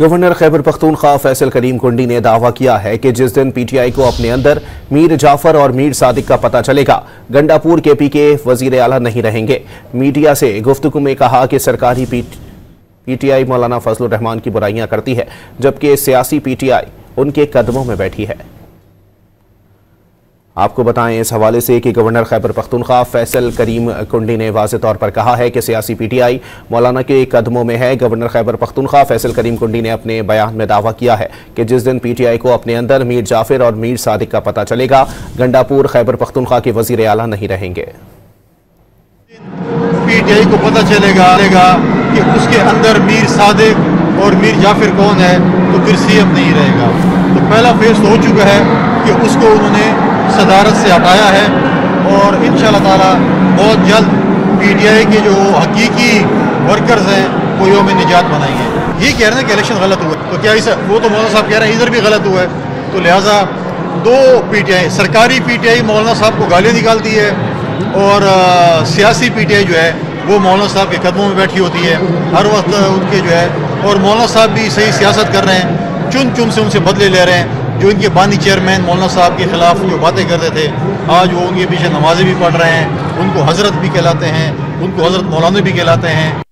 Governor Khyber Pakhtunkhwa Faisal करीम कुंडी ने दावा किया है कि जिस दिन पीटीआई को अपने अंदर मीर जाफर और मीर सादिक का पता चलेगा, गंडापुर केपी के वजीर आला नहीं रहेंगे। मीडिया से गुफ्तगू में कहा कि सरकारी पीटीआई मौलाना फजलुर रहमान की बुराइयां करती है, जबकि सियासी पीटीआई उनके कदमों में बैठी है। आपको बताएं इस हवाले से कि गवर्नर खैबर पख्तूनख्वा फैसल करीम कुंडी ने वाज़े तौर पर कहा है कि सियासी पीटीआई मौलाना के कदमों में है। गवर्नर खैबर पख्तूनख्वा फैसल करीम कुंडी ने अपने बयान में दावा किया है कि जिस दिन पीटीआई को अपने अंदर मीर जाफिर और मीर सादिक का पता चलेगा, गंडापुर खैबर पख्तूनख्वा के वजीर आला नहीं रहेंगे। पीटीआई को पता चलेगा कि उसके अंदर मीर सादिक और मीर जाफिर कौन है, तो फिर सीएम नहीं रहेगा। तो पहला फेज तो हो चुका है कि उसको उन्होंने सदारत से हटाया है और इंशाअल्लाह ताला बहुत जल्द पीटीआई के जो हकीकी वर्कर्स हैं वो यौम निजात बनाएंगे। ये कह रहे हैं कि इलेक्शन गलत हुआ, तो क्या इसे वो तो मौलाना साहब कह रहे हैं इधर भी गलत हुआ है, तो लिहाजा दो पीटीआई, सरकारी पीटीआई मौलाना साहब को गालियाँ निकालती है और सियासी पीटीआई जो है वो मौलाना साहब के कदमों में बैठी होती है हर वक्त उनके जो है। और मौलाना साहब भी सही सियासत कर रहे हैं, चुन चुन से उनसे बदले ले रहे हैं। जो इनके बानी चेयरमैन मौलाना साहब के खिलाफ जो बातें करते थे, आज वो उनके पीछे नमाजें भी पढ़ रहे हैं, उनको हजरत भी कहलाते हैं, उनको हजरत मौलाना भी कहलाते हैं।